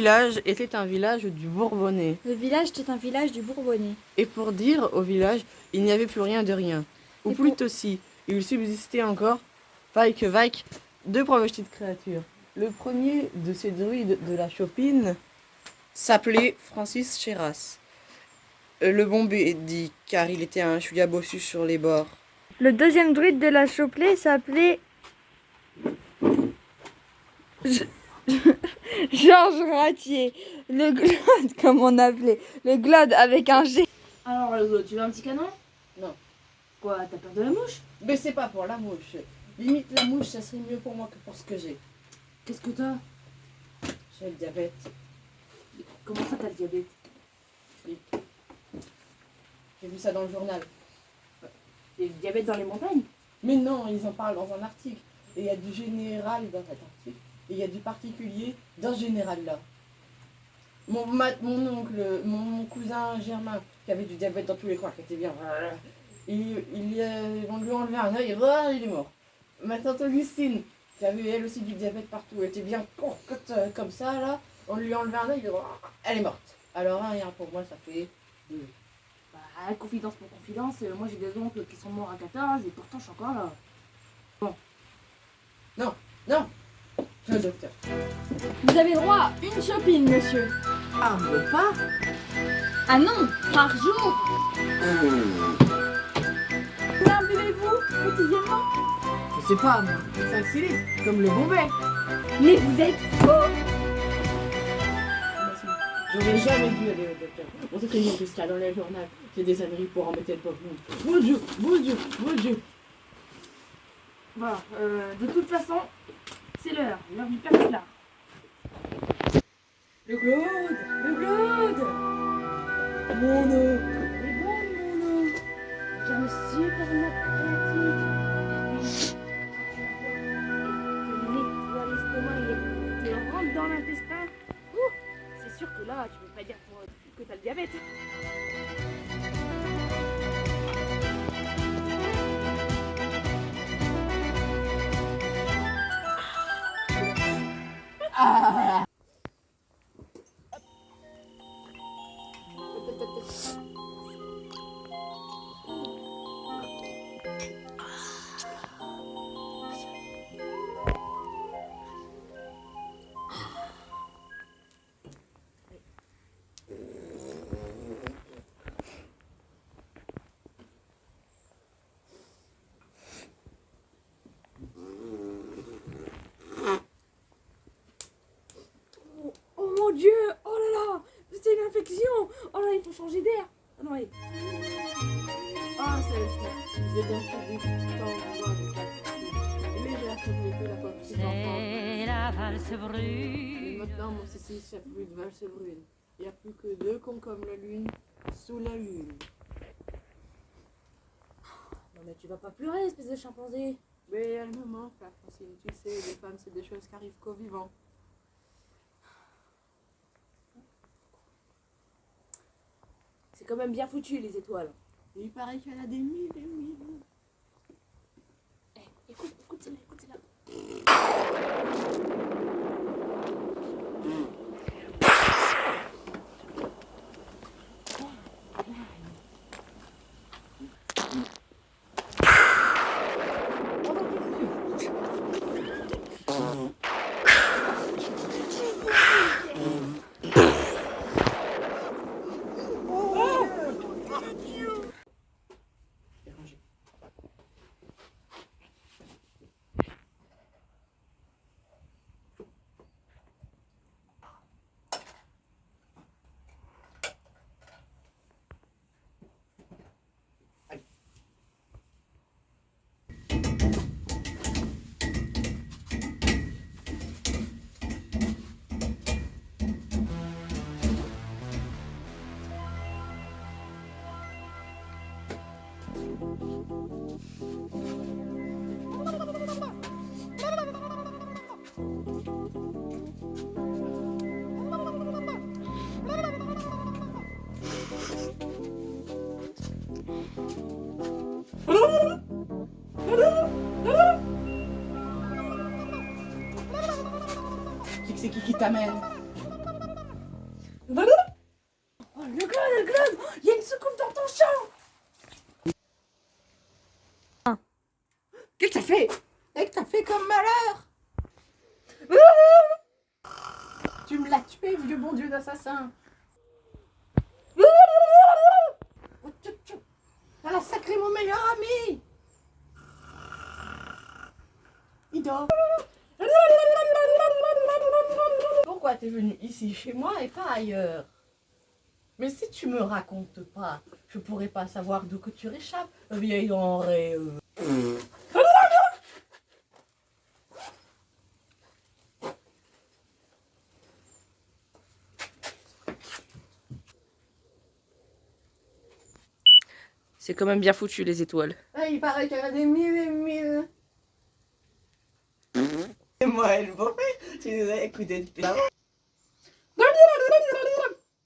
village était un village du Bourbonnais. Le village était un village du Bourbonnais. Et pour dire au village, il n'y avait plus rien de rien. Ou Et plutôt si, il subsistait encore, vaille que vaille, deux petites créatures. Le premier de ces druides de la Chopine s'appelait Francis Chéras. Le bon dit, car il était un chouïa bossu sur les bords. Le deuxième druide de la Choplée s'appelait Georges Ratier. Le glode, comme on appelait. Le glode avec un G. Alors, Hugo, tu veux un petit canon? Non. Quoi, t'as peur de la mouche? Mais c'est pas pour la mouche. Limite la mouche, ça serait mieux pour moi que pour ce que j'ai. Qu'est-ce que t'as? J'ai le diabète. Comment ça, t'as le diabète? J'ai vu ça dans le journal. Et le diabète dans les montagnes? Mais non, ils en parlent dans un article. Et il y a du général dans cet article. Et il y a du particulier dans ce général-là. Mon oncle, mon cousin Germain, qui avait du diabète dans tous les coins, qui était bien. On lui a enlevé un œil et voilà, il est mort. Ma tante Augustine, qui avait elle aussi du diabète partout, elle était bien courte comme ça, là. On lui a enlevé un œil et voilà, elle est morte. Alors, un et un pour moi, ça fait 2. Bah, confidence pour confidence, moi j'ai des oncles qui sont morts à 14 et pourtant je suis encore là. Bon. Non, non. Le docteur. Vous avez droit à une chopine, monsieur. Un repas. Ah non, par jour. Combien buvez-vous quotidiennement? Je sais pas, moi. 5-6 litres, comme le Bombay. Mais vous êtes fous. J'aurais jamais dû aller au docteur. On sait très bien que ce qu'il y a dans les journaux, c'est des âneries pour embêter le pauvre monde. Mon Dieu, mon Dieu, mon Dieu. Voilà, de toute façon, c'est l'heure du perclard. Le Claude, le Claude. Mon eau. Elle est bonne, mon eau. J'ai une super nappe créative. Quand tu la bois et que nettoie l'estomac et te rentre dans l'intestin, c'est sûr que là, tu peux pas dire que t'as le diabète. Oh mon Dieu, oh là là, c'est une infection. Oh là, il faut changer d'air. Ah non, allez. Ah, ça va le faire. J'ai bien fait du temps à voir les plaques. Légère comme l'était la pauvre petite enfant. C'est la valse Et brune. maintenant, mon Cécile, il n'y a plus de valse brune. Il n'y a plus que 2 cons comme la lune, sous la lune. Non mais tu vas pas pleurer, espèce de chimpanzé. Mais elle me manque, la Francine. Tu sais, les femmes, c'est des choses qui arrivent qu'aux vivants. C'est quand même bien foutu, les étoiles. Et il paraît qu'il y en a des mille et mille. Écoute celle-là. C'est qui t'amène? Qu'est-ce que t'as fait? Qu'est-ce que t'as fait comme malheur? Tu me l'as tué, vieux bon Dieu d'assassin. Elle a sacré mon meilleur ami. Il dort. Pourquoi t'es venu ici chez moi et pas ailleurs? Mais si tu me racontes pas, je pourrais pas savoir d'où que tu réchappes, vieille denrée. C'est quand même bien foutu les étoiles. Ah, il paraît qu'il y en a des mille et mille. Et moi, elle m'aurait, tu nous as écouté depuis là.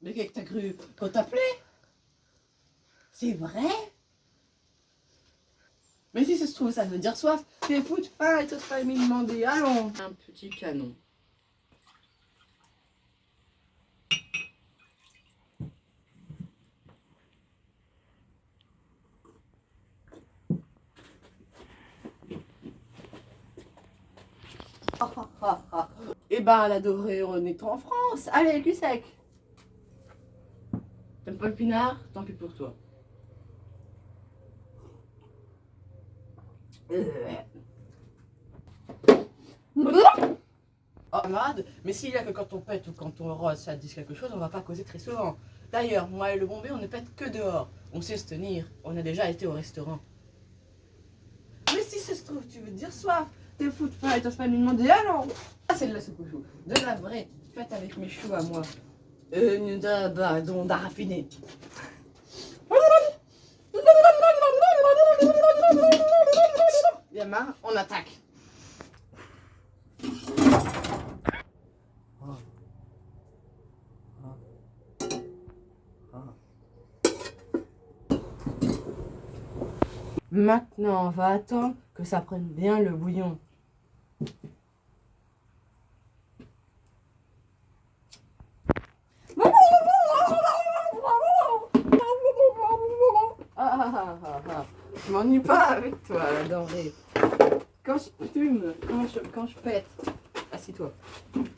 Mais qu'est-ce que t'as cru qu'on t'appelait? C'est vrai? Mais si ça se trouve, ça veut dire soif. T'es fou de faim et t'as pas aimé demander. Allons. Un petit canon. Eh ben, la Dorée, on est en France. Allez, cul sec. T'aimes pas le pinard? Tant pis pour toi. Oh, camarade, mais s'il y a que quand on pète ou quand on rose, ça dit quelque chose, on va pas causer très souvent. D'ailleurs, moi et le bombé, on ne pète que dehors. On sait se tenir. On a déjà été au restaurant. Mais si ça se trouve, tu veux dire soif. T'es fou de faim et t'oses pas me demander. Allons. Ah, c'est de la soupe aux choux. De la vraie. Faite avec mes choux à moi. Dont raffiné. Bien, on attaque. Maintenant, on va attendre que ça prenne bien le bouillon. Je m'ennuie pas avec toi, la denrée. Quand je fume, quand je pète, assis-toi.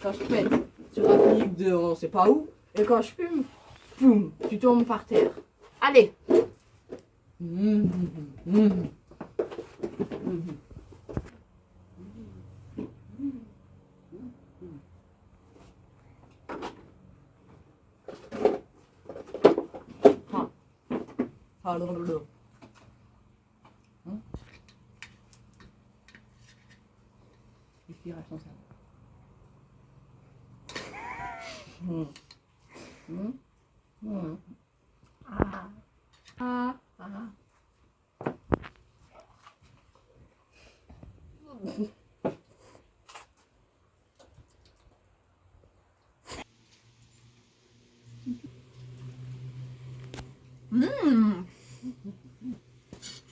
Quand je pète, tu rappliques de on sait pas où. Et quand je fume, boum, tu tombes par terre. Allez.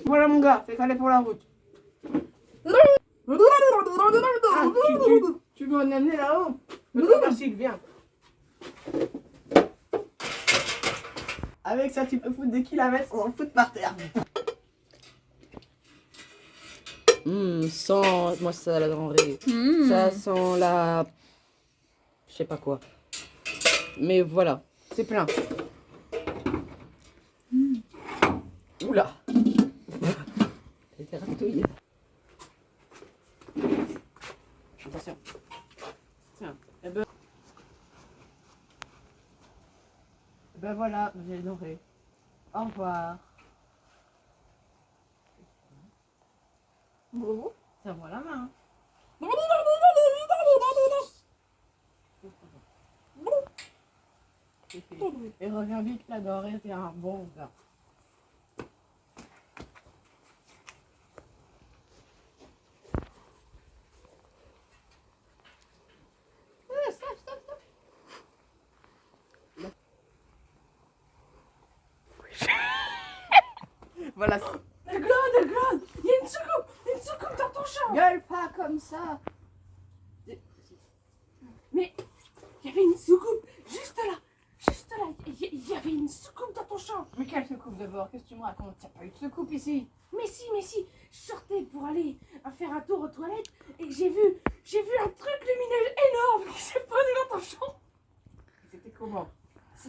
Voilà mon gars, c'est calé pour la route. Ah, tu veux en amener là-haut? Merci, viens. Avec ça, tu peux foutre des kilomètres sans en foutre par terre. Sent, moi ça la denrée. Ça sent la... Je sais pas quoi. Mais voilà, c'est plein. Oula. C'était ratouillé. Attention. Tiens, ben voilà, j'ai le doré. Au revoir. Tiens-moi la main. Et reviens vite la dorée, t'es un bon gars. Voilà. Le glade, il y a une soucoupe dans ton champ. Gueule pas comme ça. Mais il y avait une soucoupe juste là, Il y avait une soucoupe dans ton champ. Mais quelle secoupe d'abord? Qu'est-ce que tu me racontes? Il n'y a pas eu de secoupe ici. Mais si, je sortais pour aller faire un tour aux toilettes et j'ai vu un truc lumineux énorme qui s'est posé dans ton champ. C'était comment?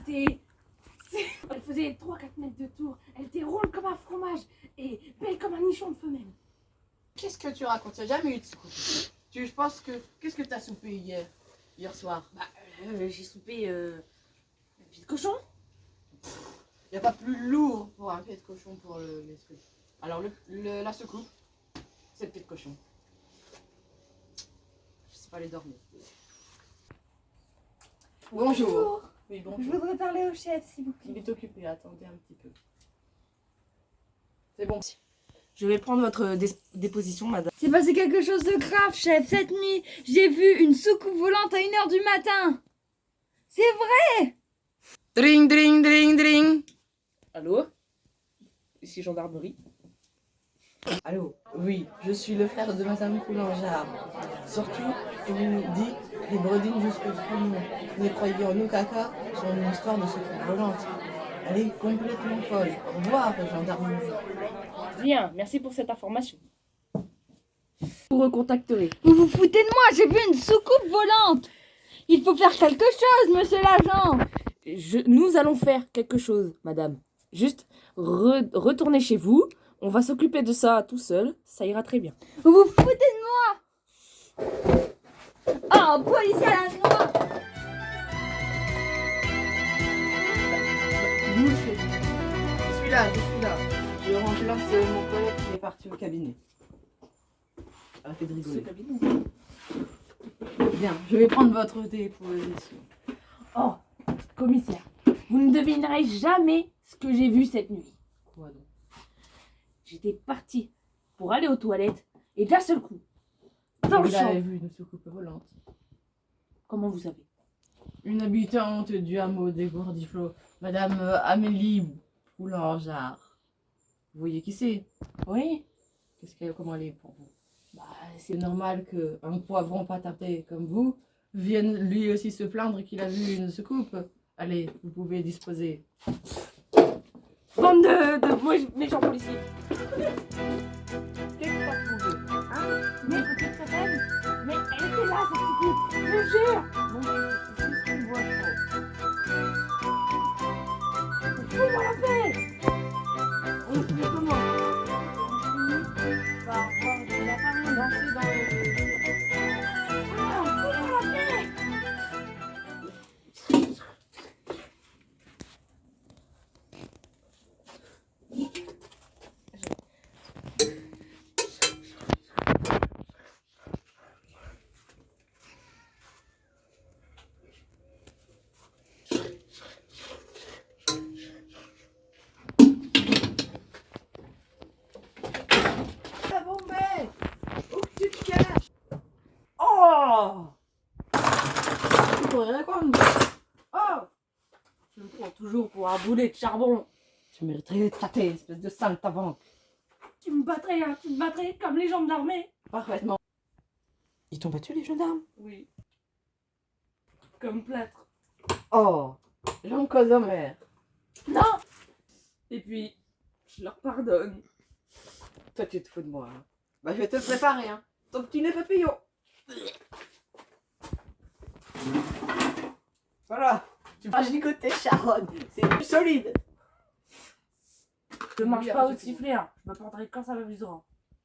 Elle faisait 3-4 mètres de tour, elle était ronde comme un fromage et belle comme un nichon de femelle. Qu'est-ce que tu racontes? Il n'y a jamais eu de secoupe. Je pense que... Qu'est-ce que tu as soupé hier soir? J'ai soupé un pied de cochon. Il n'y a pas plus lourd pour un pied de cochon pour les trucs. Alors la secoupe, c'est le pied de cochon. Je sais pas les dormir. Bonjour. Oui, Je bonjour. voudrais parler au chef, s'il vous Il plaît. est occupé, attendez un petit peu. C'est bon. Je vais prendre votre déposition, madame. C'est passé quelque chose de grave, chef. Cette nuit, j'ai vu une soucoupe volante à 1h du matin. C'est vrai. Dring, dring, dring, dring. Allô? Ici gendarmerie. Allô? Oui, je suis le frère de Madame Coulangard. Surtout, je vous dis, les bredines jusqu'au poumon. Ne croyez en nous caca sur une histoire de soucoupe volante. Elle est complètement folle. Au revoir, gendarmerie. Bien, merci pour cette information. Vous recontacterez. Vous vous foutez de moi, j'ai vu une soucoupe volante. Il faut faire quelque chose, monsieur l'agent. Nous allons faire quelque chose, madame. Juste retournez chez vous. On va s'occuper de ça tout seul. Ça ira très bien. Vous vous foutez de moi. Oh, policier à la noix. Je suis là. Je remplace mon collègue qui est parti au cabinet. Arrêtez de rigoler. Bien, je vais prendre votre déposition. Oh, commissaire, vous ne devinerez jamais ce que j'ai vu cette nuit. Quoi donc? J'étais partie pour aller aux toilettes et d'un seul coup, dans le Vous champ. avez vu une soucoupe volante? Comment vous savez? Une habitante du hameau des Gourdiflots, Madame Amélie Boulangard. Vous voyez qui c'est? Oui. Comment elle est pour vous? Bah, C'est normal qu'un poivron pas tapé comme vous vienne lui aussi se plaindre qu'il a vu une soucoupe. Allez, vous pouvez disposer. bande de méchants policiers. Qu'est-ce que t'as trouvé? Hein? Mais peut-être que même. Mais elle était là, cette soucoupe. Je le jure. Bon, c'est juste une voix trop. Fous-moi la paix. On fait comment? Par voir de la famille danser dans le... Ah, fous-moi la paix. La bombée! Où que tu te caches? Oh! Tu pourrais répondre. Oh! Je me prends toujours pour un boulet de charbon. Tu mériterais d'être tâté, espèce de saltimbanque. Tu me battrais, hein? Tu me battrais comme les gens de l'armée. Parfaitement. Ils t'ont battu les gendarmes? Oui. Comme plâtre. Oh, Jean Cosomer. Non! Et puis, je leur pardonne. Toi, tu te fous de moi. Hein. Bah, je vais te le préparer, hein. Ton petit nez papillon. Voilà. Tu vas gigoter, Sharon. C'est plus solide. Je marche Bien, pas au c'est sifflet, hein. Je me prendrai quand ça m'amusera.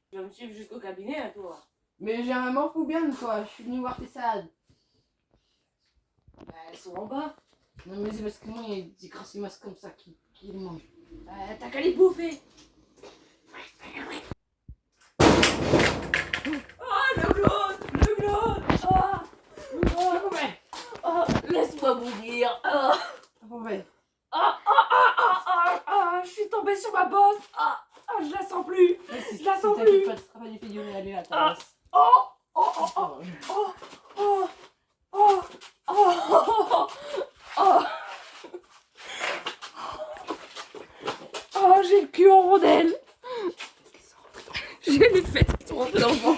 Tu vas me suivre jusqu'au cabinet, hein, toi. Mais j'ai un m'en fous bien de toi. Je suis venu voir tes salades. Bah, elles sont en bas. Non, mais c'est parce que moi, il y a des crassimas comme ça qui les mangent. Bah, t'as qu'à les bouffer. Oh, le clown! Le clown! Oh, oh, laisse-moi mourir. Oh, Ouais. je suis tombée sur ma bosse. Je la sens plus. Je la sens plus. Pas de travail fait durer, allez là, Ah. ta Oh, oh, oh, oh, oh, oh, oh, oh, oh, oh, j'ai le cul en rondelle. J'ai les fesses qui sont rentrées dans le ventre.